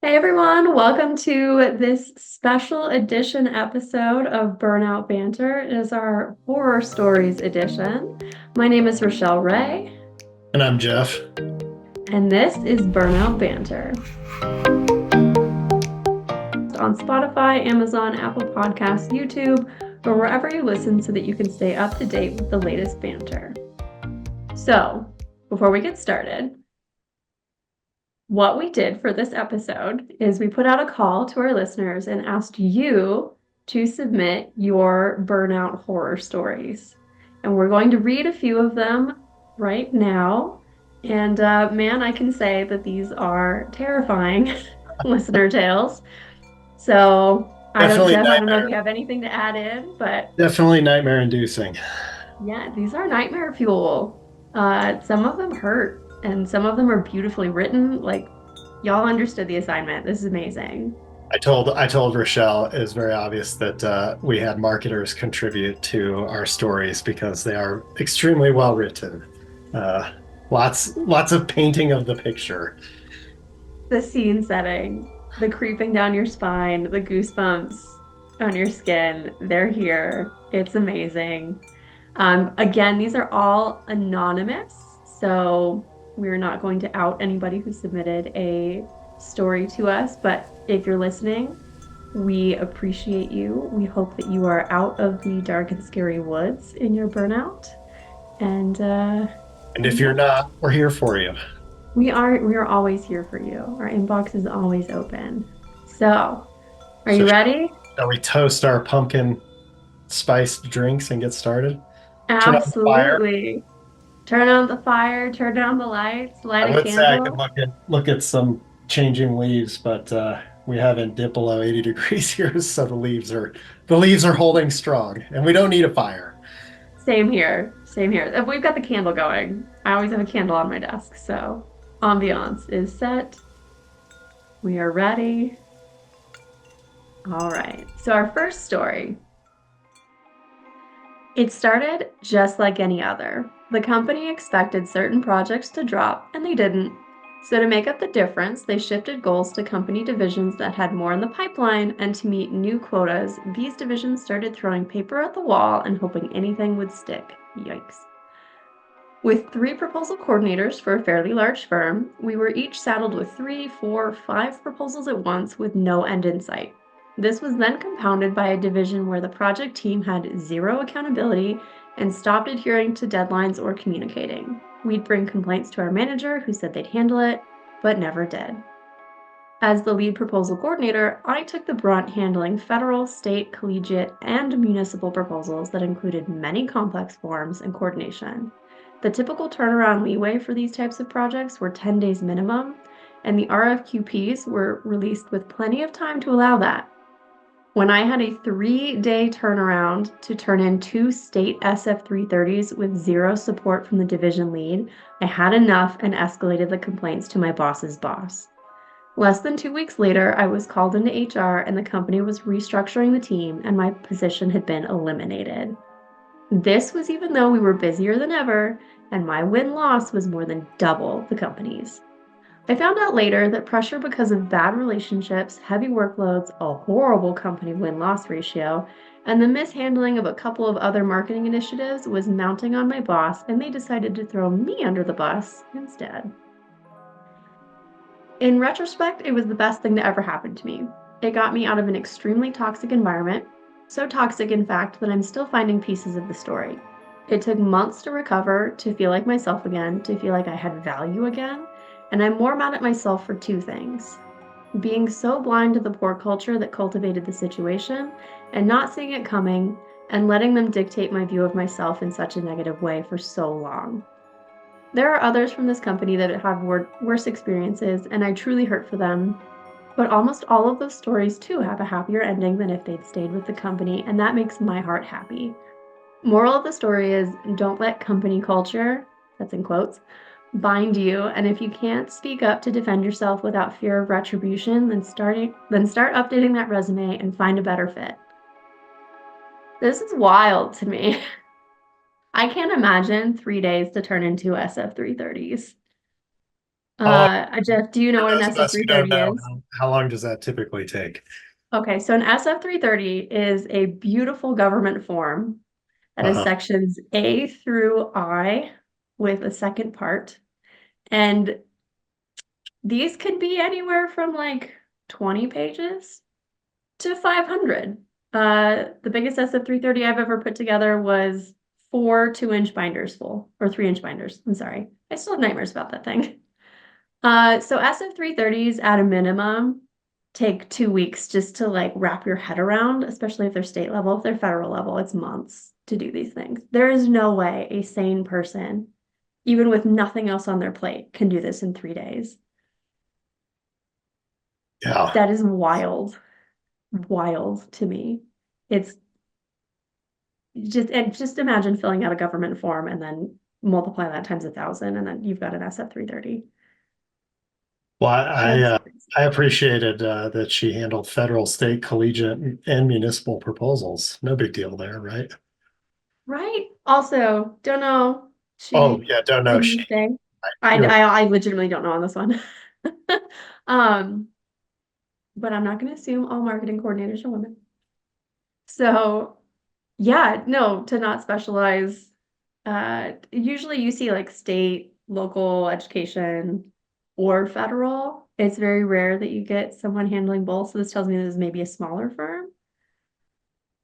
Hey everyone, welcome to this special edition episode of Burnout Banter. It is our horror stories edition. My name is Rochelle Ray, And I'm Jeff. and this is Burnout Banter on Spotify, Amazon, Apple Podcasts, YouTube, or wherever you listen so that you can stay up to date with the latest banter. So, before we get started, what we did for this episode is we put out a call to our listeners and asked you to submit your burnout horror stories. And we're going to read a few of them right now. And man, I can say that these are terrifying listener tales. So Definitely Jeff, I don't know if nightmare. you have anything to add in, but Definitely nightmare inducing. yeah, these are nightmare fuel. Some of them hurt, and some of them are beautifully written. Like, y'all understood the assignment. This is amazing. I told Rochelle it was very obvious that we had marketers contribute to our stories because they are extremely well written. Uh, lots of painting of the picture. The scene setting, the creeping down your spine, the goosebumps on your skin, they're here. It's amazing. Again, these are all anonymous, so we're not going to out anybody who submitted a story to us. But if you're listening, we appreciate you. We hope that you are out of the dark and scary woods in your burnout. And And if you're yeah, not, we're here for you. we are always here for you. Our inbox is always open. So, are So you ready? shall we toast our pumpkin spiced drinks and get started? Turn on the fire. Absolutely. Turn on the fire, turn down the lights, light I a would say I could candle. look at some changing leaves, but we haven't dipped below 80 degrees here, so the leaves are holding strong, and we don't need a fire. Same here. Same here. We've got the candle going. I always have a candle on my desk, so ambiance is set. We are ready. All right. So our first story, it started just like any other. The company expected certain projects to drop, and they didn't. So, to make up the difference, they shifted goals to company divisions that had more in the pipeline, and to meet new quotas, these divisions started throwing paper at the wall and hoping anything would stick. Yikes. With three proposal coordinators for a fairly large firm, we were each saddled with 3, 4, 5 proposals at once with no end in sight. This was then compounded by a division where the project team had zero accountability and stopped adhering to deadlines or communicating. We'd bring complaints to our manager, who said they'd handle it, but never did. As the lead proposal coordinator, I took the brunt handling federal, state, collegiate, and municipal proposals that included many complex forms and coordination. The typical turnaround leeway for these types of projects were 10 days minimum, and the RFQPs were released with plenty of time to allow that. When I had a 3-day turnaround to turn in 2 state SF330s with zero support from the division lead, I had enough and escalated the complaints to my boss's boss. Less than 2 weeks later, I was called into HR and the company was restructuring the team and my position had been eliminated. This was even though we were busier than ever and my win-loss was more than double the company's. I found out later that pressure because of bad relationships, heavy workloads, a horrible company win-loss ratio, and the mishandling of a couple of other marketing initiatives was mounting on my boss, and they decided to throw me under the bus instead. In retrospect, it was the best thing that ever happened to me. It got me out of an extremely toxic environment, so toxic, in fact, that I'm still finding pieces of the story. It took months to recover, to feel like myself again, to feel like I had value again, and I'm more mad at myself for 2 things: being so blind to the poor culture that cultivated the situation, and not seeing it coming, and letting them dictate my view of myself in such a negative way for so long. There are others from this company that have worse experiences, and I truly hurt for them. But almost all of those stories, too, have a happier ending than if they'd stayed with the company, and that makes my heart happy. Moral of the story is don't let company culture, that's in quotes, bind you, and if you can't speak up to defend yourself without fear of retribution, then start updating that resume and find a better fit. This is wild to me. I can't imagine 3 days to turn into SF330s. How long, Jeff, do you know for what an those of us who don't SF330 know, is? how long does that typically take? Okay, so an SF330 is a beautiful government form that is Uh-huh. sections A through I with a second part. And these could be anywhere from like 20 pages to 500. The biggest SF330 I've ever put together was 4 2-inch binders full, or 3-inch binders. I'm sorry. I still have nightmares about that thing. So SF330s at a minimum take 2 weeks just to like wrap your head around, especially if they're state level. If they're federal level, it's months to do these things. There is no way a sane person, even with nothing else on their plate, can do this in 3 days. Yeah. That is wild, wild to me. It's just imagine filling out a government form and then multiply that times 1,000, and then you've got an SF330. Well, I That's crazy. I appreciated that she handled federal, state, collegiate, and municipal proposals. No big deal there, right? Right? Also, don't know. Oh, She yeah, don't know. didn't She, you say? I, you're I I legitimately don't know on this one. Um, but I'm not going to assume all marketing coordinators are women. So yeah, no, to not specialize. Usually you see like state, local education or federal. It's very rare that you get someone handling both. So this tells me this is maybe a smaller firm,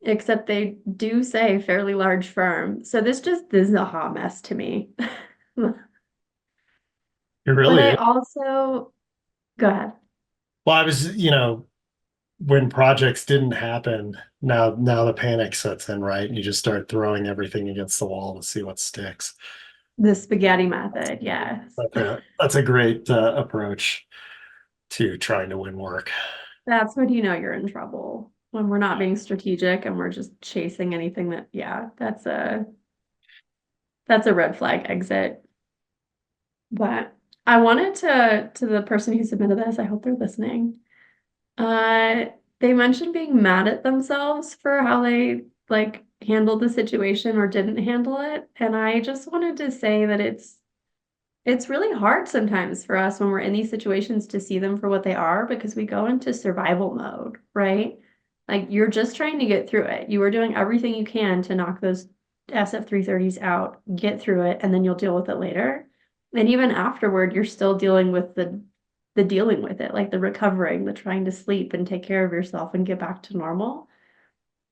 except they do say fairly large firm. So this is a hot mess to me. it But really I is. also, go ahead. Well, I was, when projects didn't happen, now the panic sets in, right? And you just start throwing everything against the wall to see what sticks. The spaghetti method, yes. That's a great approach to trying to win work. That's when you know you're in trouble. When we're not being strategic and we're just chasing anything that, yeah, that's a red flag exit. But I wanted to the person who submitted this, I hope they're listening. Uh, they mentioned being mad at themselves for how they like handled the situation or didn't handle it. And I just wanted to say that it's really hard sometimes for us when we're in these situations to see them for what they are because we go into survival mode, right? Like you're just trying to get through it. You are doing everything you can to knock those SF330s out, get through it, and then you'll deal with it later. And even afterward, you're still dealing with the dealing with it, like the recovering, the trying to sleep and take care of yourself and get back to normal.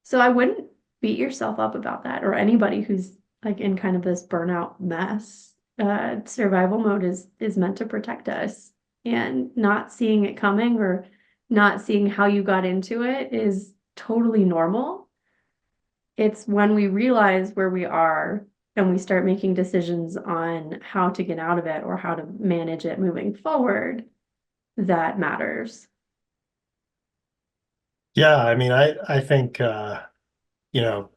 So I wouldn't beat yourself up about that or anybody who's like in kind of this burnout mess. Survival mode is meant to protect us, and not seeing it coming or not seeing how you got into it is totally normal. It's when we realize where we are and we start making decisions on how to get out of it or how to manage it moving forward that matters. Yeah, I mean, I think you know,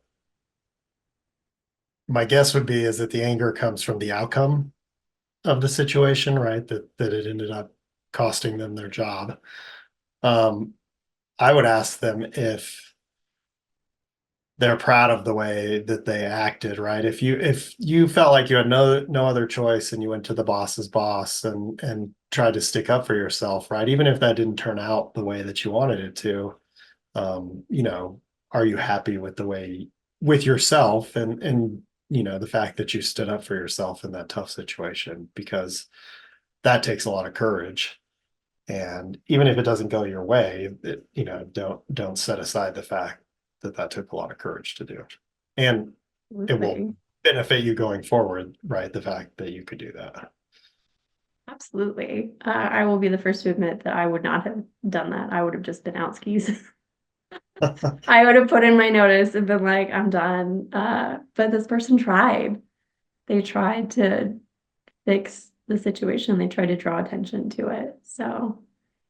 my guess would be is that the anger comes from the outcome of the situation, right? That it ended up costing them their job. Um, I would ask them if they're proud of the way that they acted, right? If you felt like you had no other choice and you went to the boss's boss and tried to stick up for yourself, right? Even if that didn't turn out the way that you wanted it to, um, you know, are you happy with the way with yourself and the fact that you stood up for yourself in that tough situation? Because that takes a lot of courage. And even if it doesn't go your way, don't set aside the fact that that took a lot of courage to do. And it will Absolutely. benefit you going forward, right? The fact that you could do that. Absolutely. I will be the first to admit that I would not have done that. I would have just been out skis. I would have put in my notice and been like, I'm done. But this person tried. They tried to fix the situation. They tried to draw attention to it. So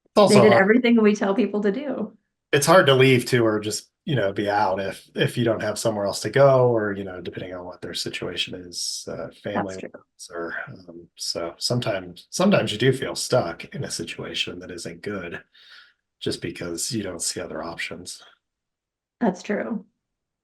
It's they also did hard. everything we tell people to do. It's hard to leave too, or just, be out if you don't have somewhere else to go, or, depending on what their situation is, That's family true. or so sometimes you do feel stuck in a situation that isn't good just because you don't see other options. That's true.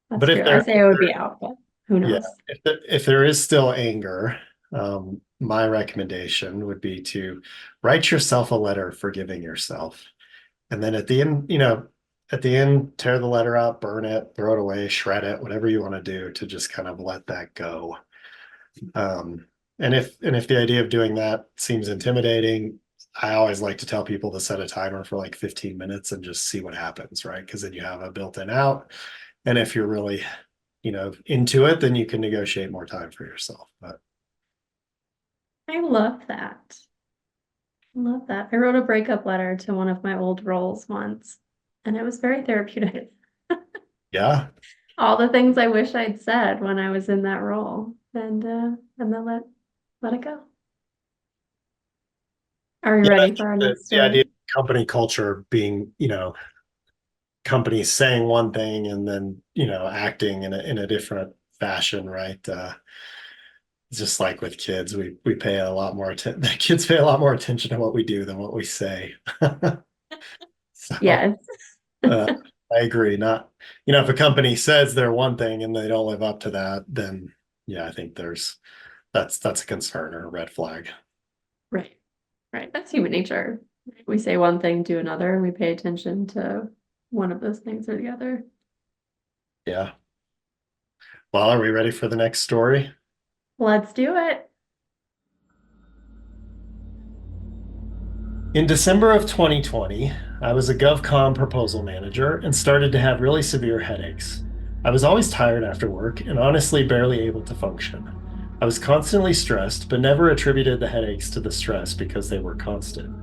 That's But true. I say I would be out, but who yeah, knows? if there is still anger, um, my recommendation would be to write yourself a letter forgiving yourself. And then at the end, at the end, tear the letter out, burn it, throw it away, shred it, whatever you want to do to just kind of let that go. Um, and if the idea of doing that seems intimidating, I always like to tell people to set a timer for like 15 minutes and just see what happens, right? Because then you have a built-in out. And if you're really, into it, then you can negotiate more time for yourself. But I love that. I love that. I wrote a breakup letter to one of my old roles once, and it was very therapeutic. yeah, All the things I wish I'd said when I was in that role, and then let it go. Are we yeah, I ready think for our that next the idea story? of company culture being, companies saying one thing and then, acting in a different fashion, right? Just like with kids, we pay a lot more attention. The kids pay a lot more attention to what we do than what we say. So Yes. uh, I agree. Not, if a company says they're one thing and they don't live up to that, then yeah, I think that's a concern or a red flag. Right. Right. That's human nature. We say one thing, do another, and we pay attention to one of those things or the other. Yeah. Well, are we ready for the next story? Let's do it. In December of 2020, I was a GovCon proposal manager and started to have really severe headaches. I was always tired after work and honestly barely able to function. I was constantly stressed, but never attributed the headaches to the stress because they were constant.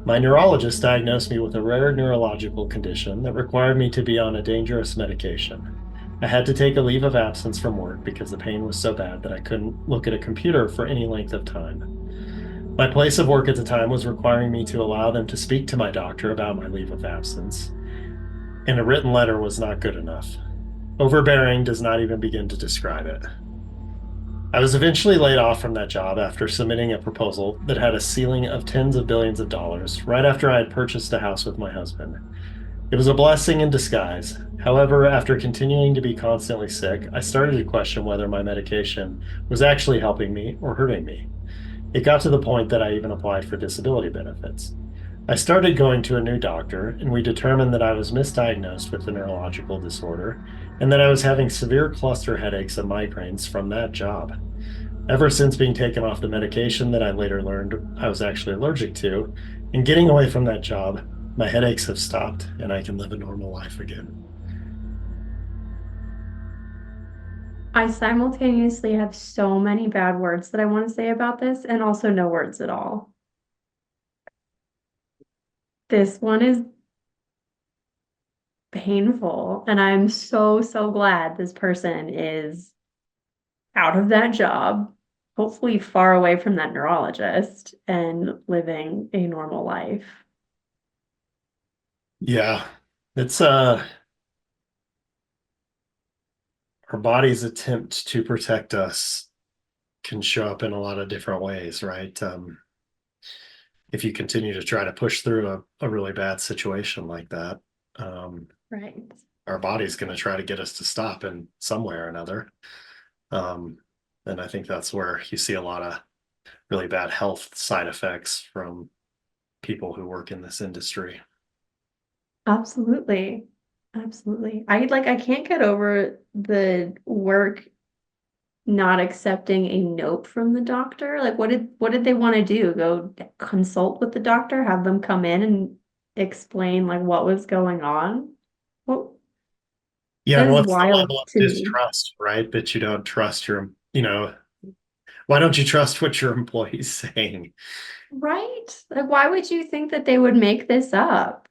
My neurologist diagnosed me with a rare neurological condition that required me to be on a dangerous medication. I had to take a leave of absence from work because the pain was so bad that I couldn't look at a computer for any length of time. My place of work at the time was requiring me to allow them to speak to my doctor about my leave of absence, and a written letter was not good enough. Overbearing does not even begin to describe it. I was eventually laid off from that job after submitting a proposal that had a ceiling of tens of billions of dollars right after I had purchased a house with my husband. It was a blessing in disguise. However, after continuing to be constantly sick, I started to question whether my medication was actually helping me or hurting me. It got to the point that I even applied for disability benefits. I started going to a new doctor, and we determined that I was misdiagnosed with a neurological disorder and that I was having severe cluster headaches and migraines from that job. Ever since being taken off the medication that I later learned I was actually allergic to, and getting away from that job, my headaches have stopped and I can live a normal life again. I simultaneously have so many bad words that I want to say about this, and also no words at all. This one is painful, and I'm so, so glad this person is out of that job, hopefully far away from that neurologist and living a normal life. Yeah, it's our body's attempt to protect us can show up in a lot of different ways, right? If you continue to try to push through a really bad situation like that, um, Right. our body's going to try to get us to stop in some way or another. Um, and I think that's where you see a lot of really bad health side effects from people who work in this industry. Absolutely. Absolutely. I can't get over the work not accepting a note from the doctor. Like what did they want to do? Go consult with the doctor, have them come in and explain like what was going on? Well, Yeah, that and is what's the wild level of to me. distrust, right? That you don't trust why don't you trust what your employee's saying? Right? Like why would you think that they would make this up?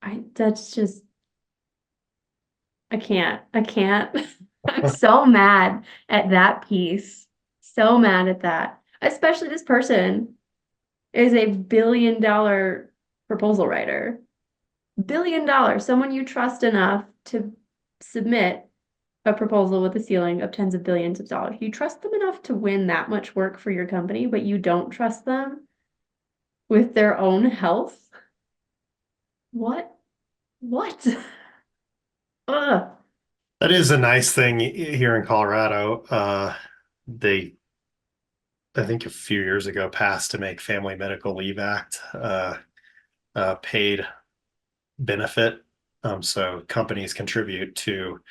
I that's just I can't. I can't. I'm so mad at that piece. So mad at that. Especially this person is a billion-dollar proposal writer. $1 billion, someone you trust enough to submit a proposal with a ceiling of tens of billions of dollars. You trust them enough to win that much work for your company, but you don't trust them with their own health? What? What? Ugh. That is a nice thing here in Colorado. they, I think a few years ago, passed to make Family Medical Leave Act paid benefit. So companies contribute to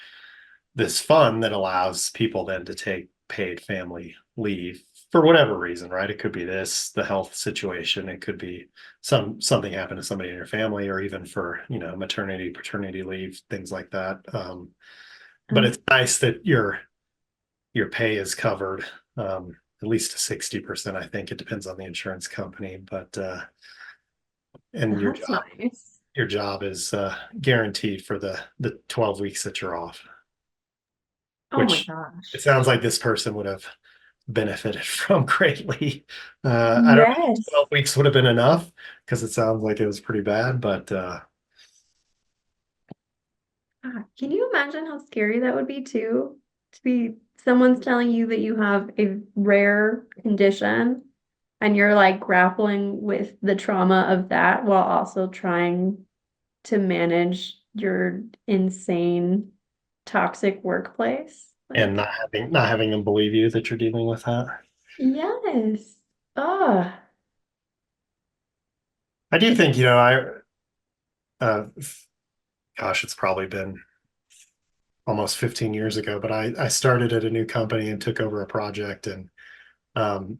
this fund that allows people then to take paid family leave for whatever reason, right? It could be this, the health situation. It could be something happened to somebody in your family, or even for maternity, paternity leave, things like that. But Oh, it's nice that your pay is covered, at least to 60%. I think it depends on the insurance company, but and that's nice. your job is guaranteed for the 12 weeks that you're off, Oh my which it gosh. sounds like this person would have benefited from greatly. I don't know if Yes. 12 weeks would have been enough, because it sounds like it was pretty bad, but Can you imagine how scary that would be too? To be someone's telling you that you have a rare condition and you're like grappling with the trauma of that while also trying to manage your insane toxic workplace. and Like, not having them believe you that you're dealing with that. yes. Oh, I do think, uh, gosh, it's probably been almost 15 years ago, but I started at a new company and took over a project, and um,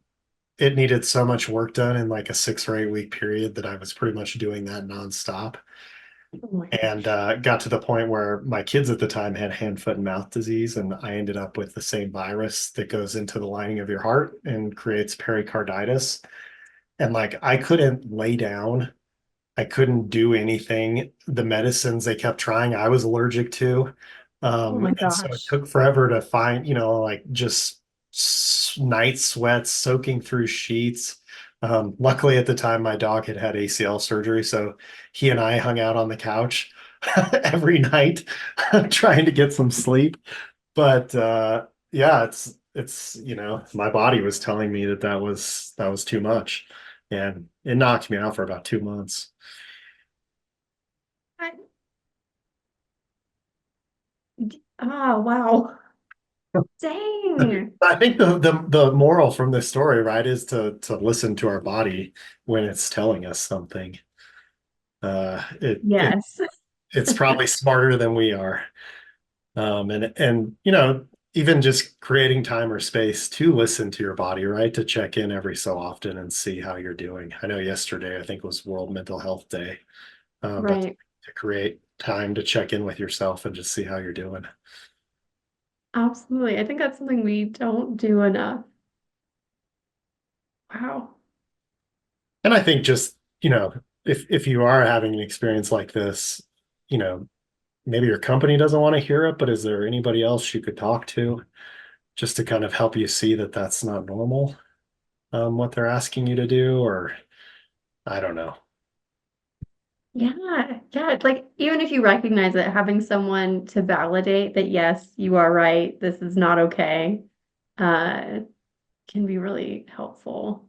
it needed so much work done in like a 6 or 8 week period that I was pretty much doing that nonstop. oh my And gosh. got to the point where my kids at the time had hand, foot, and mouth disease, and I ended up with the same virus that goes into the lining of your heart and creates pericarditis. And like I couldn't lay down, I couldn't do anything. The medicines they kept trying, I was allergic to. Oh my And so it gosh. took forever to find, like just night sweats, soaking through sheets. Luckily, at the time, my dog had had ACL surgery, so he and I hung out on the couch every night trying to get some sleep. But yeah, my body was telling me that was too much, and it knocked me out for about 2 months. I, wow. Dang. I think the moral from this story, right, is to listen to our body when it's telling us something. Yes. It's probably smarter than we are. And even just creating time or space to listen to your body, right, to check in every so often and see how you're doing. I know yesterday I think was World Mental Health Day, but Right. to create time to check in with yourself and just see how you're doing. Absolutely. I think that's something we don't do enough. Wow. And I think just, if you are having an experience like this, you know, maybe your company doesn't want to hear it, but is there anybody else you could talk to just to kind of help you see that that's not normal, what they're asking you to do? Or I don't know. Yeah. Yeah. It's like even if you recognize it, having someone to validate that, yes, you are right, this is not okay, uh, can be really helpful.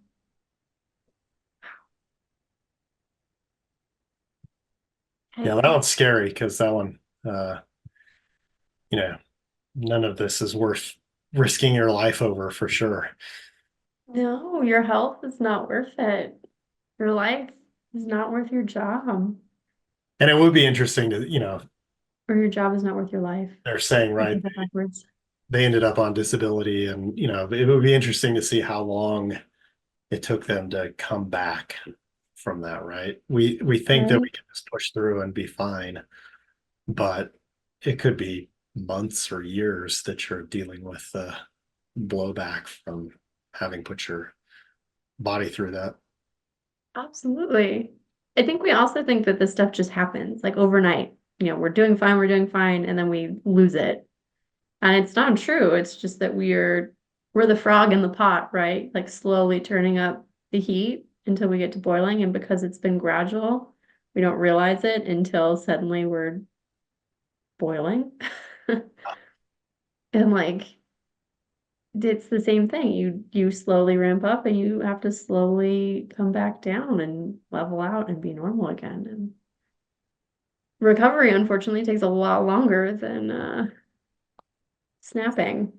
Yeah, Okay. that one's scary because that one, you know, none of this is worth risking your life over for sure. No, your health is not worth it. Your life is not worth your job, And it would be interesting to, or your job is not worth your life. they're saying, I right, did that backwards. they ended up on disability, and, it would be interesting to see how long it took them to come back from that, right? We think that we Right? can just push through and be fine, but it could be months or years that you're dealing with the blowback from having put your body through that. Absolutely. I think we also think that this stuff just happens like overnight. We're doing fine, and then we lose it. And it's not true. It's just that we're the frog in the pot, right? Like slowly turning up the heat until we get to boiling. And because it's been gradual, we don't realize it until suddenly we're boiling. And like it's the same thing. You slowly ramp up and you have to slowly come back down and level out and be normal again. And recovery, unfortunately, takes a lot longer than snapping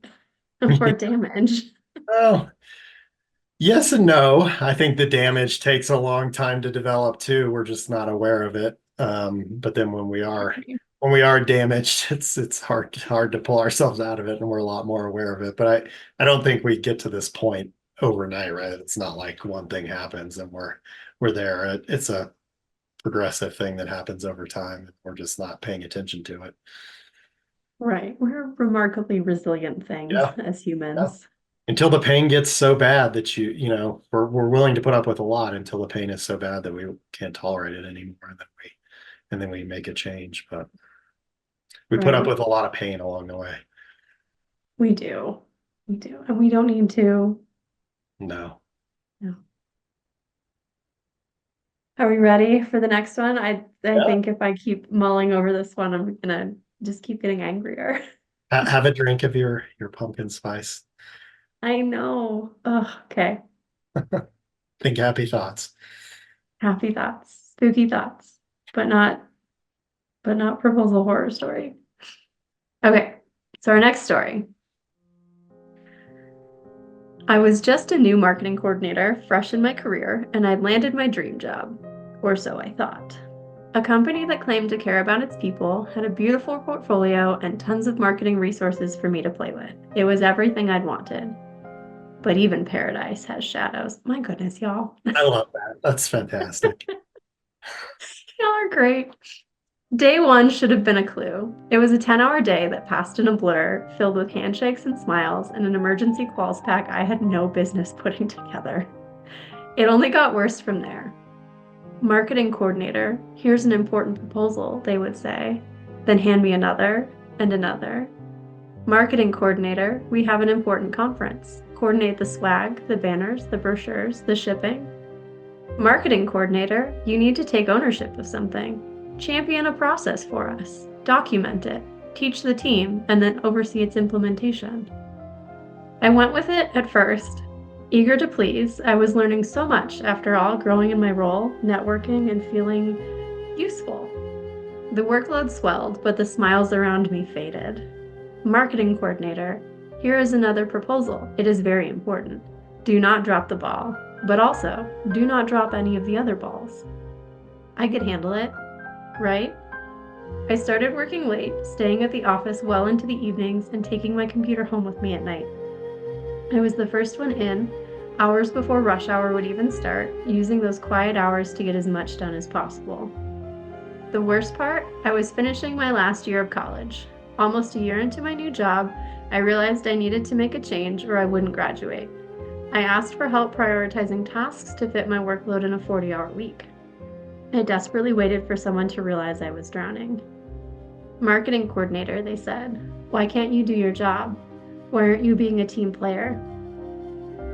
or damage. Oh, yes and no. I think the damage takes a long time to develop too. We're just not aware of it. But then when we are damaged, it's hard to pull ourselves out of it, and we're a lot more aware of it. But I don't think we get to this point overnight, right? It's not like one thing happens and we're there. It's a progressive thing that happens over time. We're just not paying attention to it. Right. We're remarkably resilient things Yeah. as Yeah. humans. Until the pain gets so bad that we're willing to put up with a lot until the pain is so bad that we can't tolerate it anymore, and then we make a change. But we put up Right. with a lot of pain along the way. We do. We do. And we don't need to. No. No. Are we ready for the next one? I Yeah. think if I keep mulling over this one, I'm gonna just keep getting angrier. Have a drink of your pumpkin spice. I know. Ugh, okay. Think happy thoughts. Happy thoughts, spooky thoughts, but not proposal horror story. Okay. So our next story. I was just a new marketing coordinator, fresh in my career, and I'd landed my dream job. Or so I thought. A company that claimed to care about its people had a beautiful portfolio and tons of marketing resources for me to play with. It was everything I'd wanted. But even paradise has shadows. My goodness, y'all. I love that. That's fantastic. Y'all are great. Day one should have been a clue. It was a 10-hour day that passed in a blur, filled with handshakes and smiles and an emergency calls pack I had no business putting together. It only got worse from there. Marketing coordinator, here's an important proposal, they would say. Then hand me another and another. Marketing coordinator, we have an important conference. Coordinate the swag, the banners, the brochures, the shipping. Marketing coordinator, you need to take ownership of something. Champion a process for us. Document it. Teach the team, and then oversee its implementation. I went with it at first. Eager to please, I was learning so much after all, growing in my role, networking, and feeling useful. The workload swelled, but the smiles around me faded. Marketing coordinator, here is another proposal. It is very important. Do not drop the ball, but also do not drop any of the other balls. I could handle it, right? I started working late, staying at the office well into the evenings, and taking my computer home with me at night. I was the first one in, hours before rush hour would even start, using those quiet hours to get as much done as possible. The worst part, I was finishing my last year of college. Almost a year into my new job, I realized I needed to make a change or I wouldn't graduate. I asked for help prioritizing tasks to fit my workload in a 40-hour week. I desperately waited for someone to realize I was drowning. Marketing coordinator, they said. Why can't you do your job? Why aren't you being a team player?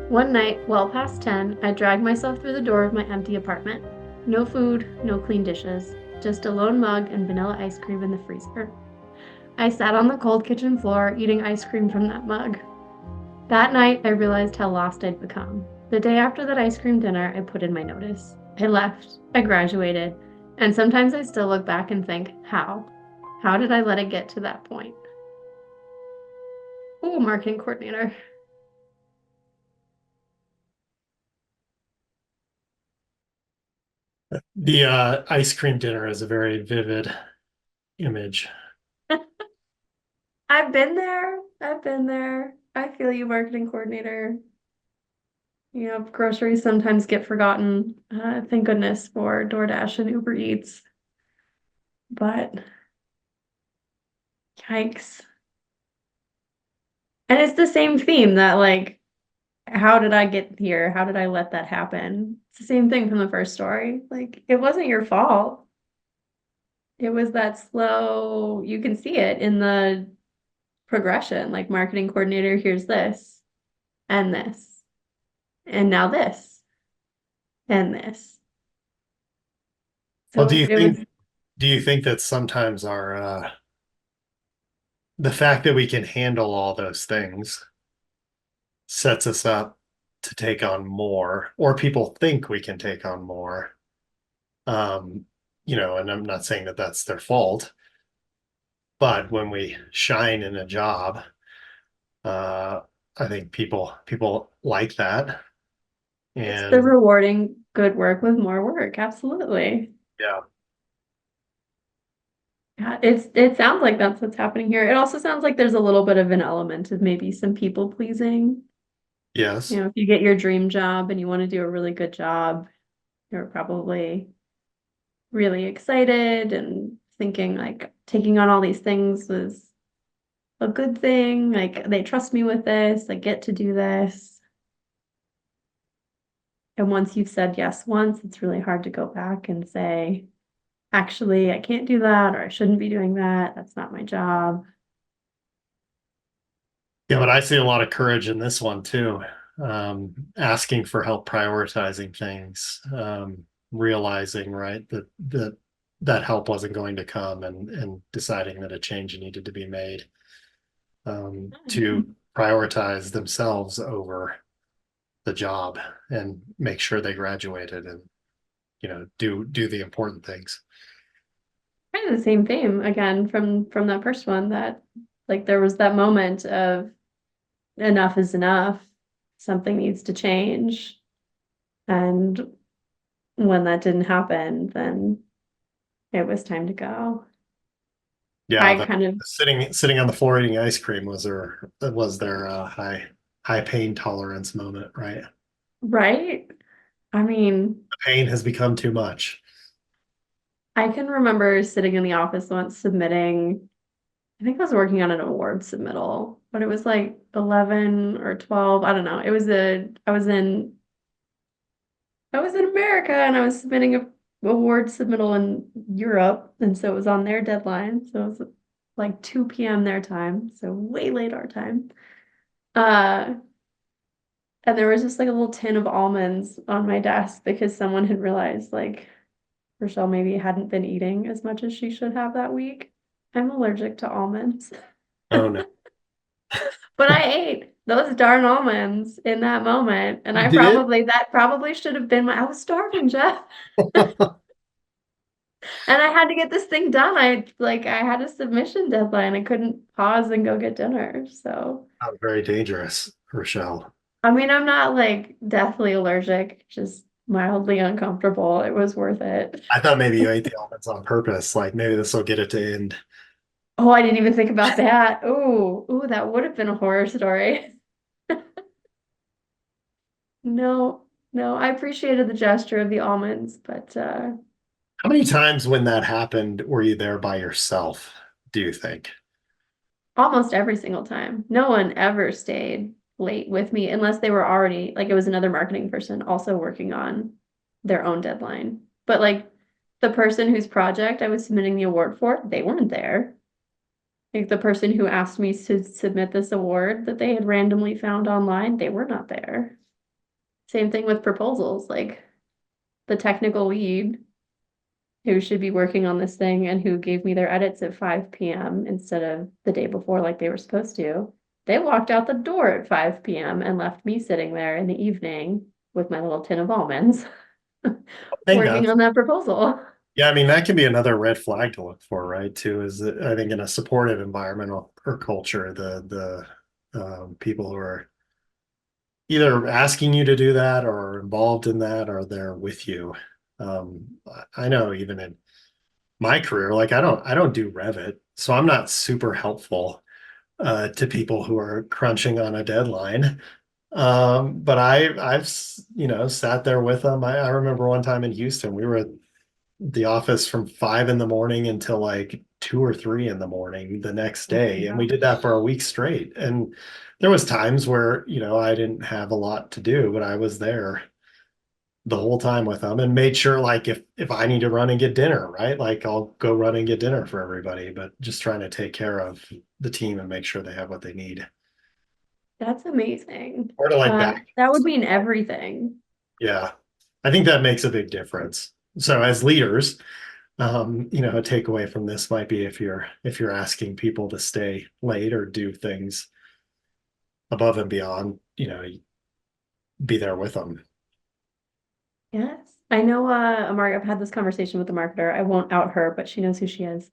One night, well past 10, I dragged myself through the door of my empty apartment. No food, no clean dishes, just a lone mug and vanilla ice cream in the freezer. I sat on the cold kitchen floor, eating ice cream from that mug. That night, I realized how lost I'd become. The day after that ice cream dinner, I put in my notice. I left, I graduated, and sometimes I still look back and think, how? How did I let it get to that point? Oh, marketing coordinator. The ice cream dinner is a very vivid image. I've been there. I've been there. I feel you, marketing coordinator. You know, groceries sometimes get forgotten. Thank goodness for DoorDash and Uber Eats. But yikes. And it's the same theme that, like, how did I get here? How did I let that happen? It's the same thing from the first story. Like, it wasn't your fault. It was that slow, you can see it in the progression, like marketing coordinator, here's this, and this, and now this, and this. Well, So it was, do you think that sometimes our the fact that we can handle all those things sets us up to take on more, or people think we can take on more. Um, and I'm not saying that that's their fault, but when we shine in a job, uh, I think people like that. It's the And rewarding good work with more work. Absolutely. yeah, Yeah, it sounds like that's what's happening here. It also sounds like there's a little bit of an element of maybe some people pleasing. yes. If you get your dream job and you want to do a really good job, you're probably really excited and thinking like taking on all these things was a good thing. Like they trust me with this, I get to do this. And once you've said yes once, it's really hard to go back and say, actually, I can't do that, or I shouldn't be doing that. That's not my job. Yeah, but I see a lot of courage in this one too. Asking for help prioritizing things, realizing, right, that help wasn't going to come and deciding that a change needed to be made, to prioritize themselves over the job and make sure they graduated and do the important things. Kind of the same theme again from that first one that like there was that moment of enough is enough, something needs to change. And when that didn't happen, then it was time to go. Yeah, I the kind of, sitting on the floor eating ice cream was their high pain tolerance moment, right? right? I mean, The pain has become too much. I can remember sitting in the office once submitting, I think I was working on an award submittal, but it was like 11 or 12, I don't know. I was in America and I was submitting a award submittal in Europe, and so it was on their deadline. So it was like 2 p.m. their time, so way late our time. Uh, and there was just like a little tin of almonds on my desk because someone had realized like Rochelle maybe hadn't been eating as much as she should have that week. I'm allergic to almonds. Oh no. But I ate those darn almonds in that moment, and You did? that probably should have been I was starving, Jeff. And I had to get this thing done. I had a submission deadline. I couldn't pause and go get dinner. So, Not very dangerous, Rochelle. I mean, I'm not like deathly allergic, just mildly uncomfortable. It was worth it. I thought maybe you ate the almonds on purpose. Like maybe this will get it to end. Oh, I didn't even think about that. That would have been a horror story. No, no, I appreciated the gesture of the almonds, but How many times when that happened were you there by yourself, do you think? almost every single time. No one ever stayed late with me unless they were already like it was another marketing person also working on their own deadline. But like the person whose project I was submitting the award for, they weren't there. Like the person who asked me to submit this award that they had randomly found online, they were not there. Same thing with proposals, like the technical lead who should be working on this thing and who gave me their edits at 5 p.m. instead of the day before like they were supposed to. They walked out the door at 5 p.m. and left me sitting there in the evening with my little tin of almonds I think working that's on that proposal. Yeah, I mean that can be another red flag to look for, right? Too, is that I think in a supportive environment or culture, the people who are either asking you to do that or involved in that or they're with you. I know even in my career, like I don't do Revit, so I'm not super helpful to people who are crunching on a deadline. But I've sat there with them. I remember one time in Houston, we were at the office from 5 in the morning until like 2 or 3 in the morning the next Oh my day, and we did that gosh. for a week straight. And there was times where I didn't have a lot to do, but I was there the whole time with them and made sure like if I need to run and get dinner, right? Like I'll go run and get dinner for everybody, but just trying to take care of the team and make sure they have what they need. That's amazing. Or to like back. That would mean everything. Yeah. I think that makes a big difference. So as leaders, a takeaway from this might be if you're asking people to stay late or do things above and beyond, be there with them. Yes. I know, Amari, I've had this conversation with the marketer. I won't out her, but she knows who she is.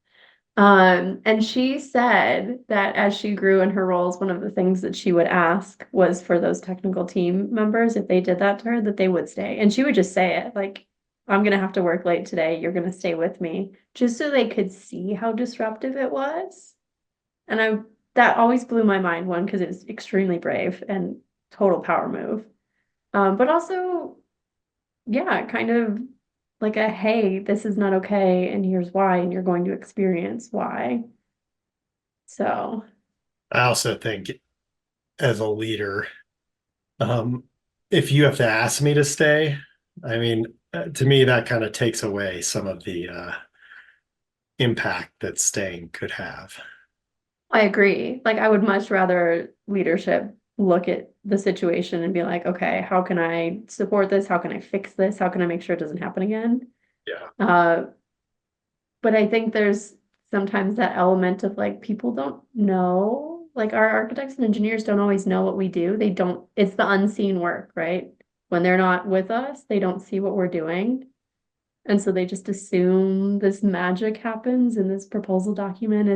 And she said that as she grew in her roles, one of the things that she would ask was for those technical team members, if they did that to her, that they would stay. And she would just say it like, I'm gonna have to work late today. You're gonna stay with me, just so they could see how disruptive it was. And that always blew my mind, one, because it's extremely brave and total power move. But also, yeah, kind of like a hey, this is not okay, and here's why, and you're going to experience why. So I also think as a leader, um, if you have to ask me to stay, I mean, to me, that kind of takes away some of the impact that staying could have. I agree. Like, I would much rather leadership look at the situation and be like, okay, how can I support this? How can I fix this? How can I make sure it doesn't happen again? Yeah. Uh, but I think there's sometimes that element of like people don't know, like our architects and engineers don't always know what we do. They don't, it's the unseen work, right? When they're not with us, they don't see what we're doing. And so they just assume this magic happens and this proposal document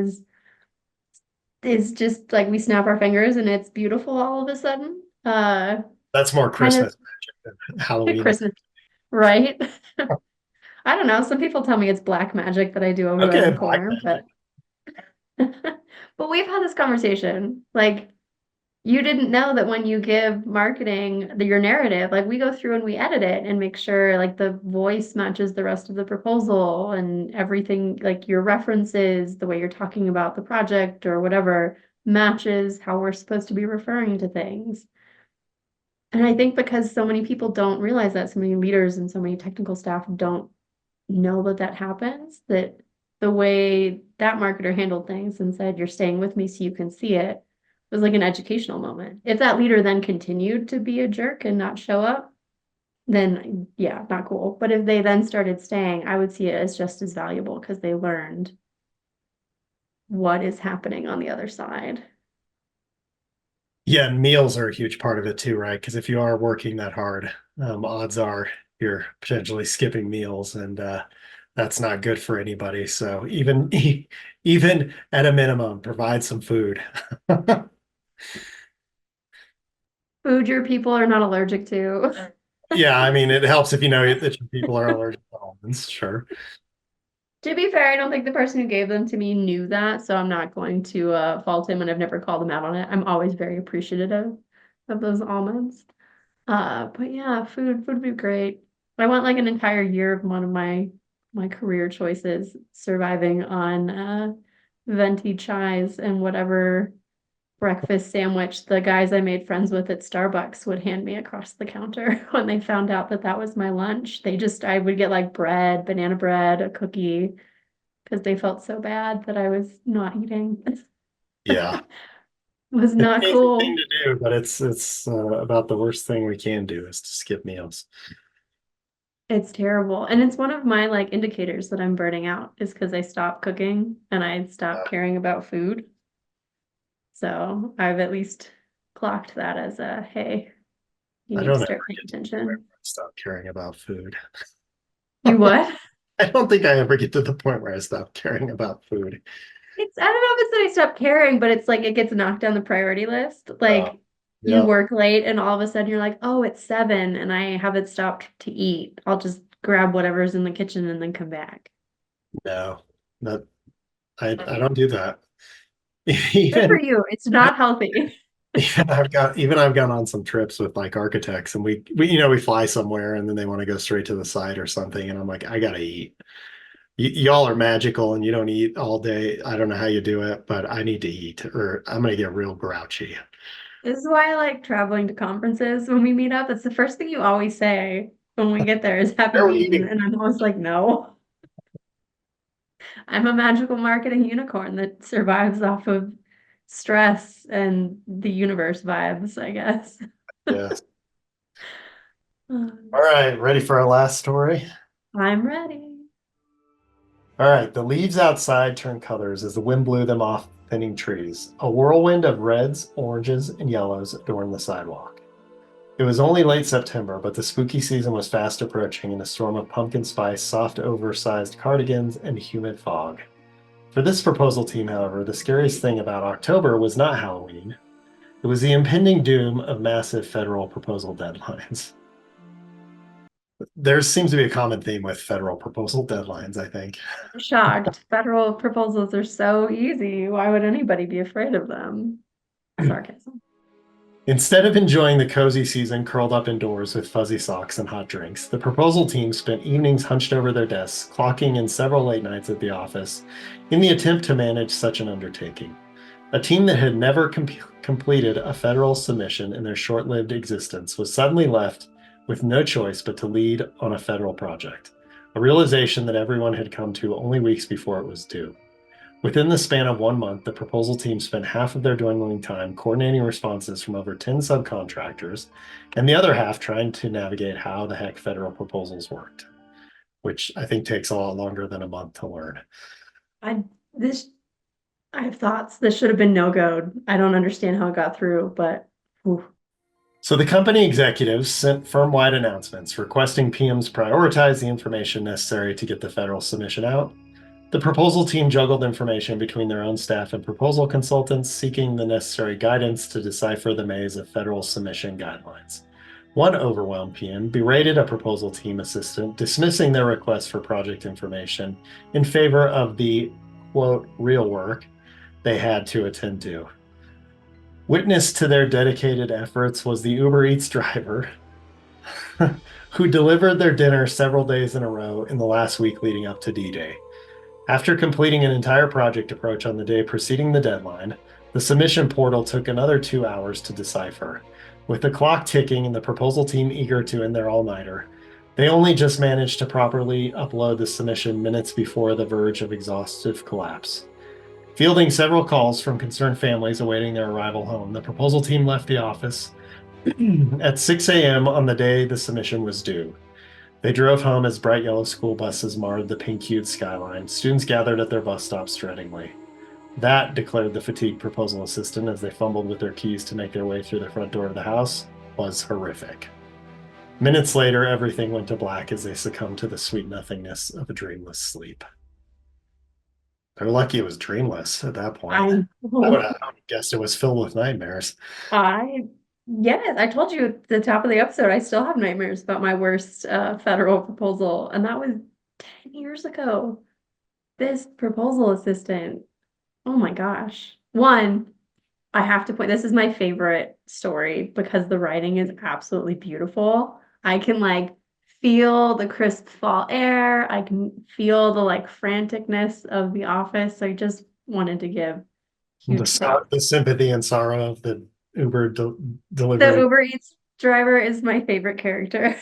is just like we snap our fingers and it's beautiful all of a sudden. That's more Kind of Christmas magic than Halloween. Christmas, right? I don't know. Some people tell me it's black magic that I do over there in Okay, the black corner, magic. but we've had this conversation. Like, you didn't know that when you give marketing your narrative, like we go through and we edit it and make sure like the voice matches the rest of the proposal and everything, like your references, the way you're talking about the project or whatever matches how we're supposed to be referring to things. And I think because so many people don't realize that, so many leaders and so many technical staff don't know that that happens, that the way that marketer handled things and said, you're staying with me so you can see it, was like an educational moment. If that leader then continued to be a jerk and not show up, then yeah, not cool. But if they then started staying, I would see it as just as valuable because they learned what is happening on the other side. Yeah, and meals are a huge part of it too, right? Because if you are working that hard, odds are you're potentially skipping meals, and that's not good for anybody. So even at a minimum, provide some food. Food your people are not allergic to. Yeah, I mean, it helps if you know that your people are allergic to almonds, sure. To be fair, I don't think the person who gave them to me knew that, so I'm not going to fault him, and I've never called him out on it. I'm always very appreciative of those almonds. But yeah, food would be great. I went like an entire year of one of my career choices surviving on venti chais and whatever breakfast sandwich the guys I made friends with at Starbucks would hand me across the counter when they found out that that was my lunch. I would get like bread, banana bread, a cookie, because they felt so bad that I was not eating. Yeah, It was it's not an easy thing cool. to do, but it's about the worst thing we can do is to skip meals. It's terrible. And it's one of my like indicators that I'm burning out is because I stopped cooking and I stopped caring about food. So I've at least clocked that as a hey, you I need to don't ever start paying get to the point where attention. I stop caring about food. You what? I don't think I ever get to the point where I stop caring about food. I don't know if it's that I stopped caring, but it's like it gets knocked down the priority list. Uh, Like you yeah, work late and all of a sudden you're like, oh, it's 7 and I haven't stopped to eat. I'll just grab whatever's in the kitchen and then come back. no, not I don't do that. Good for Even you. It's not healthy. even I've gone on some trips with like architects, and we we fly somewhere and then they want to go straight to the site or something, and I'm like, I gotta eat. Y'all are magical and you don't eat all day. I don't know how you do it, but I need to eat or I'm gonna get real grouchy. This is why I like traveling to conferences when we meet up. It's the first thing you always say when we get there is have Where you are we eaten? eating? And I'm always like, no. I'm a magical marketing unicorn that survives off of stress and the universe vibes, I guess. Yes. All right, ready for our last story? I'm ready. All right, the leaves outside turned colors as the wind blew them off thinning trees. A whirlwind of reds, oranges, and yellows adorned the sidewalk. It was only late September, but the spooky season was fast approaching in a storm of pumpkin spice, soft, oversized cardigans, and humid fog. For this proposal team, however, the scariest thing about October was not Halloween. It was the impending doom of massive federal proposal deadlines. There seems to be a common theme with federal proposal deadlines, I think. I'm shocked. Federal proposals are so easy. Why would anybody be afraid of them? Sarcasm. Instead of enjoying the cozy season curled up indoors with fuzzy socks and hot drinks, the proposal team spent evenings hunched over their desks, clocking in several late nights at the office in the attempt to manage such an undertaking. A team that had never completed a federal submission in their short lived existence was suddenly left with no choice but to lead on a federal project, a realization that everyone had come to only weeks before it was due. Within the span of 1 month, the proposal team spent half of their dwindling time coordinating responses from over 10 subcontractors, and the other half trying to navigate how the heck federal proposals worked, which I think takes a lot longer than a month to learn. I this I have thoughts. This should have been no go. I don't understand how it got through, but oof. So the company executives sent firm-wide announcements requesting PMs prioritize the information necessary to get the federal submission out. The proposal team juggled information between their own staff and proposal consultants, seeking the necessary guidance to decipher the maze of federal submission guidelines. One overwhelmed PM berated a proposal team assistant, dismissing their request for project information in favor of the, quote, real work they had to attend to. Witness to their dedicated efforts was the Uber Eats driver, who delivered their dinner several days in a row in the last week leading up to D-Day. After completing an entire project approach on the day preceding the deadline, the submission portal took another 2 hours to decipher. With the clock ticking and the proposal team eager to end their all-nighter, they only just managed to properly upload the submission minutes before the verge of exhaustive collapse. Fielding several calls from concerned families awaiting their arrival home, the proposal team left the office at 6 a.m. on the day the submission was due. They drove home as bright yellow school buses marred the pink-hued skyline. Students gathered at their bus stops dreadingly. That, declared the fatigued proposal assistant as they fumbled with their keys to make their way through the front door of the house, was horrific. Minutes later, everything went to black as they succumbed to the sweet nothingness of a dreamless sleep. They're lucky it was dreamless at that point. I I would have guessed it was filled with nightmares. I yes, I told you at the top of the episode I still have nightmares about my worst federal proposal, and that was 10 years ago. This proposal assistant, oh my gosh. One, I have to point, this is my favorite story because the writing is absolutely beautiful. I can like feel the crisp fall air. I can feel the like franticness of the office. I just wanted to give huge praise. The sympathy and sorrow of the Uber The delivery. Uber Eats driver is my favorite character.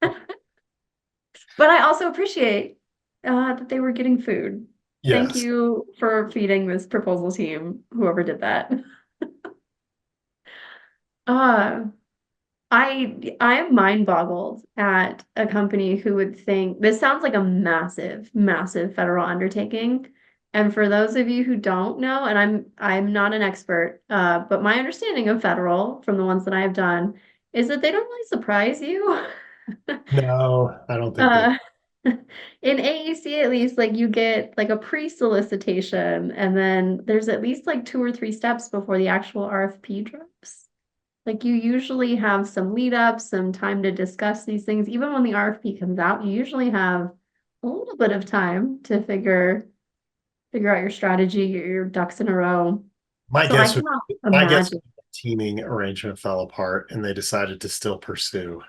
But I also appreciate that they were getting food. Thank Yes. you for feeding this proposal team, whoever did that. Uh, I am mind boggled at a company who would think this sounds like a massive, massive federal undertaking. And for those of you who don't know, and I'm not an expert, but my understanding of federal from the ones that I have done is that they don't really surprise you. No, I don't think they. Uh, in AEC at least, like you get like a pre-solicitation, and then there's at least like 2 or 3 steps before the actual RFP drops. Like you usually have some lead up, some time to discuss these things. Even when the RFP comes out, you usually have a little bit of time to figure out your strategy, get your ducks in a row. My So I guess would cannot my guess imagine. would be the teaming arrangement fell apart and they decided to still pursue.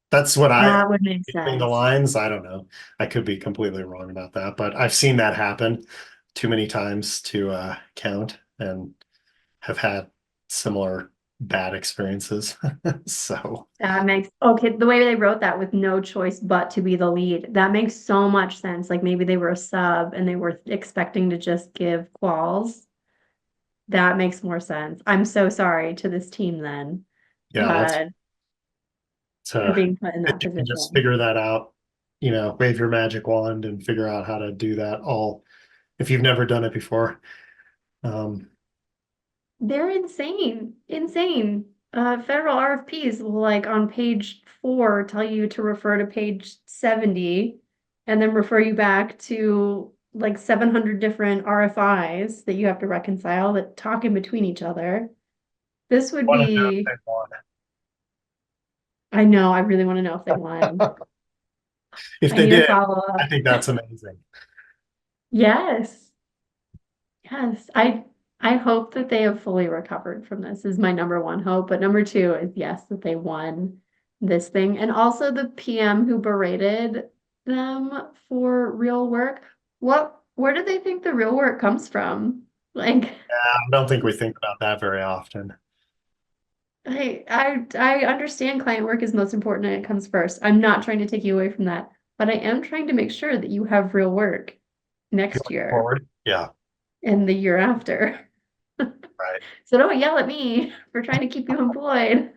That's what I That would make between the sense. lines. I don't know. I could be completely wrong about that, but I've seen that happen too many times to count and have had similar bad experiences. So That makes okay. The way they wrote that with no choice but to be the lead, that makes so much sense. Like maybe they were a sub and they were expecting to just give quals. That makes more sense. I'm so sorry to this team then, yeah, that's uh, for to being put in if that you can just position. figure that out, wave your magic wand and figure out how to do that all if you've never done it before. Um, They're insane, insane. Federal RFPs will like on page 4 tell you to refer to page 70 and then refer you back to like 700 different RFIs that you have to reconcile that talk in between each other. This would Want to know if be, they won. I know, I really want to know if they won. If I they need a did, follow I up. think that's amazing. Yes. Yes. I hope that they have fully recovered from this is my number one hope. But number two is yes, that they won this thing. And also the PM who berated them for real work. Where do they think the real work comes from? Like, I don't think we think about that very often. I understand client work is most important and it comes first. I'm not trying to take you away from that, but I am trying to make sure that you have real work next Going year forward, yeah, and the year after. right. So don't yell at me for trying to keep you employed.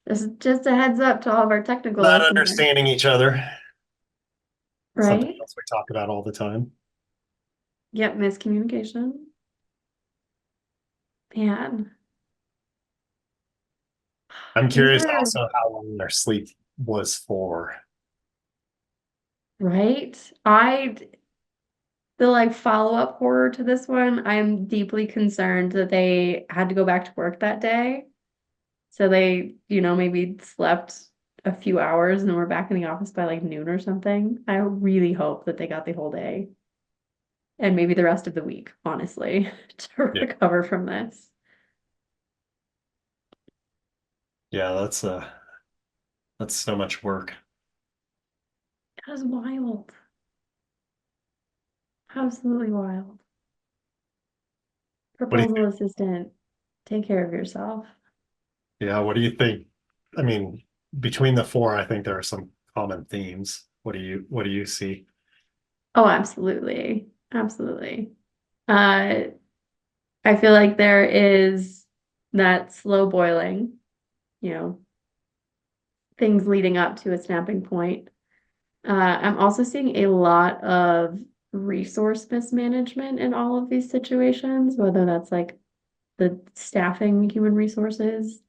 This is just a heads up to all of our technical Not listeners, understanding each other, something right? else we talk about all the time. Yep, miscommunication. Man, I'm these curious are also how long their sleep was for. right. The like follow-up horror to this one, I'm deeply concerned that they had to go back to work that day. So they, maybe slept a few hours and then we're back in the office by like noon or something. I really hope that they got the whole day and maybe the rest of the week, honestly, to Yeah, recover from this. yeah, that's so much work. That is wild. Absolutely wild. What do you Proposal assistant, take care of yourself. Yeah, what do you think? I mean, between the four, I think there are some common themes. What do you see? Oh, absolutely. Absolutely. Uh, I feel like there is that slow boiling, you know, things leading up to a snapping point. I'm also seeing a lot of resource mismanagement in all of these situations, whether that's like the staffing human resources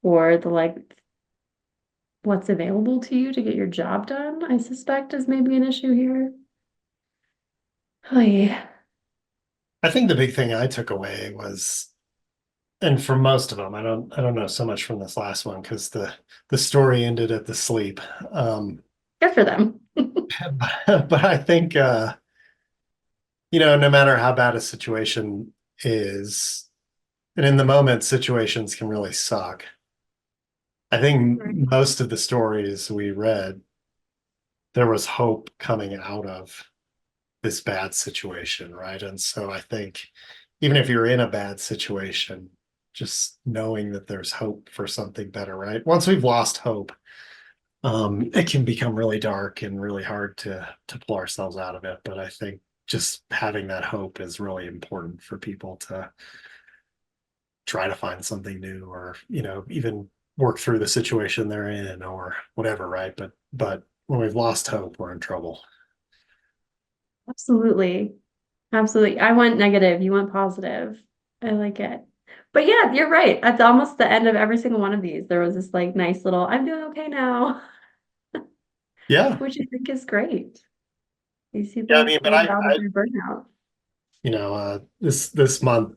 or the like what's available to you to get your job done, I suspect is maybe an issue here. Oh yeah. I think the big thing I took away was, and for most of them, I don't know so much from this last one because the story ended at the sleep. Um, Good for them. but I think no matter how bad a situation is, and in the moment, situations can really suck. I think Right. most of the stories we read, there was hope coming out of this bad situation, right? And so I think even if you're in a bad situation, just knowing that there's hope for something better, right? Once we've lost hope, it can become really dark and really hard to pull ourselves out of it. But I think just having that hope is really important for people to try to find something new or, even work through the situation they're in or whatever, right? But when we've lost hope, we're in trouble. Absolutely. Absolutely. I went negative. You went positive. I like it. But yeah, you're right. At almost the end of every single one of these, there was this like nice little, I'm doing okay now, Yeah. which I think is great. These Yeah, I people mean, but pulled out of their burnout. this month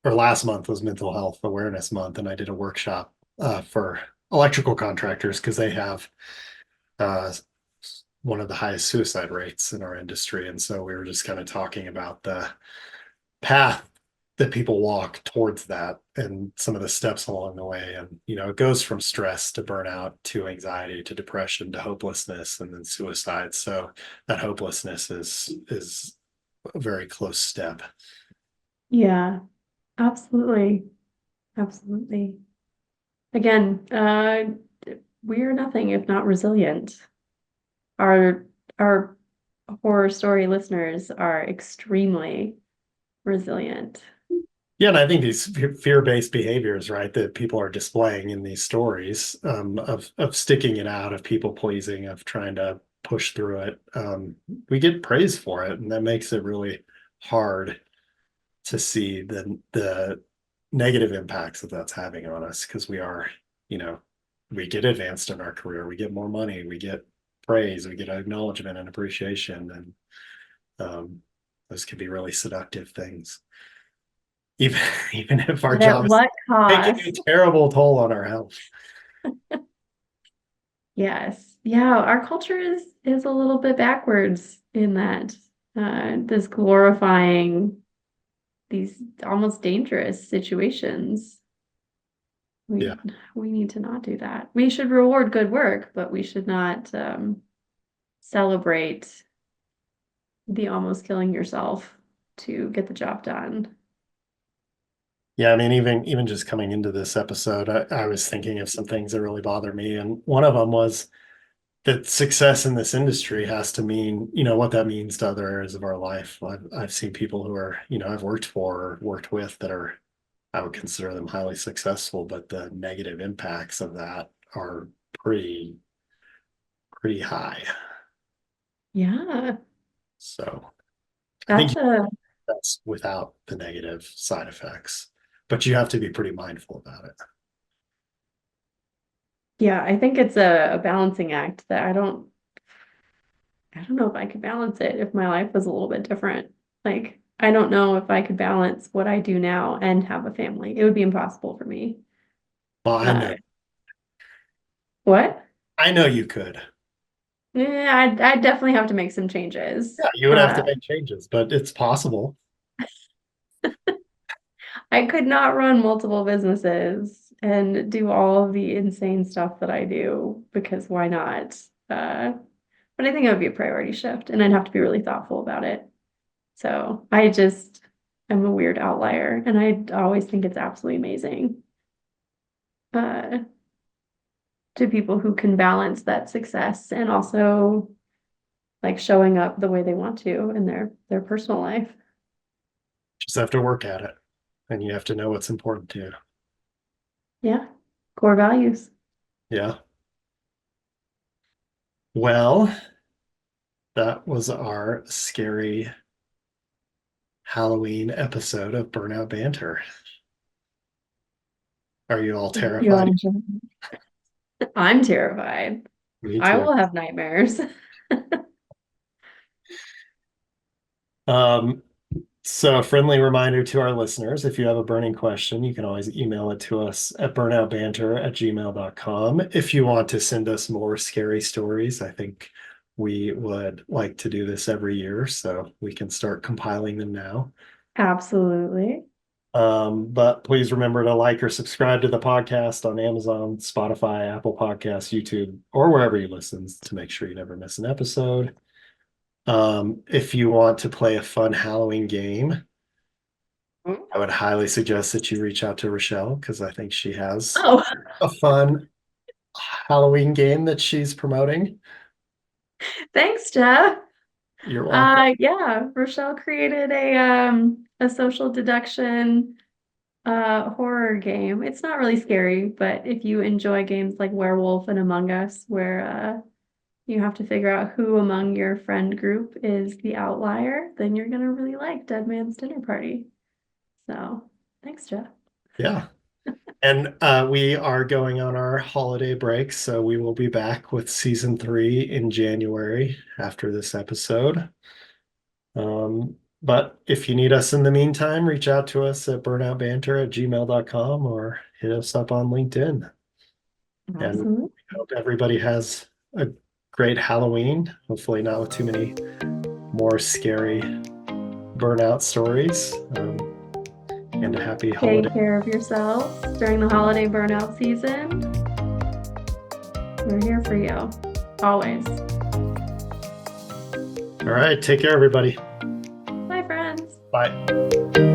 or last month was Mental Health Awareness Month, and I did a workshop for electrical contractors because they have uh, one of the highest suicide rates in our industry, and so we were just kind of talking about the path that people walk towards that and some of the steps along the way. And it goes from stress to burnout to anxiety to depression to hopelessness and then suicide. So that hopelessness is a very close step. Yeah, absolutely. Absolutely. Again, we are nothing if not resilient. Our horror story listeners are extremely resilient. Yeah, and I think these fear-based behaviors, right, that people are displaying in these stories, of sticking it out, of people pleasing, of trying to push through it, we get praise for it, and that makes it really hard to see the negative impacts that that's having on us because you know, we get advanced in our career, we get more money, we get praise, we get acknowledgement and appreciation, and Those can be really seductive things. Even even if our But at job is what taking a cost? terrible toll on our health. Yes. Yeah, our culture is a little bit backwards in that this glorifying these almost dangerous situations. Yeah. We need to not do that. We should reward good work, but we should not celebrate the almost killing yourself to get the job done. Yeah, I mean, even just coming into this episode, I was thinking of some things that really bother me, and one of them was that success in this industry has to mean, what that means to other areas of our life. I've seen people who are, I've worked for or worked with that are, I would consider them highly successful, but the negative impacts of that are pretty high. Yeah, So I think that's a that's without the negative side effects, but you have to be pretty mindful about it. yeah, I think it's a balancing act that I don't know if I could balance it if my life was a little bit different. Like, I don't know if I could balance what I do now and have a family. It would be impossible for me. Well, Uh, what? I know you could. Yeah, I'd definitely have to make some changes. Yeah, you would have to make changes, but it's possible. I could not run multiple businesses and do all of the insane stuff that I do because why not? But I think it would be a priority shift and I'd have to be really thoughtful about it. So I just am a weird outlier and I always think it's absolutely amazing uh, to people who can balance that success and also like showing up the way they want to in their personal life. Just have to work at it, and you have to know what's important to you. Yeah, core values. Yeah. Well, that was our scary Halloween episode of Burnout Banter. Are you all You all terrified? enjoy. I'm terrified. Me I too. will have nightmares. Um, so a friendly reminder to our listeners, if you have a burning question, you can always email it to us at burnoutbanter@gmail.com. If you want to send us more scary stories, I think we would like to do this every year, so we can start compiling them now. Absolutely. But please remember to like or subscribe to the podcast on Amazon, Spotify, Apple Podcasts, YouTube, or wherever you listen to make sure you never miss an episode. If you want to play a fun Halloween game, I would highly suggest that you reach out to Rachelle because I think she has Oh, a fun Halloween game that she's promoting. thanks, Jeff. You're welcome. Yeah, Rochelle created a social deduction horror game. It's not really scary, but if you enjoy games like Werewolf and Among Us, where you have to figure out who among your friend group is the outlier, then you're gonna really like Dead Man's Dinner Party. So, thanks, Jeff. Yeah. And we are going on our holiday break, so we will be back with season 3 in January after this episode. But if you need us in the meantime, reach out to us at burnoutbanter@gmail.com or hit us up on LinkedIn. And we Absolutely. hope everybody has a great Halloween. Hopefully, not with too many more scary burnout stories. And a happy holiday. Take care of yourselves during the holiday burnout season. We're here for you, always. All right. Take care, everybody. Bye, friends. Bye.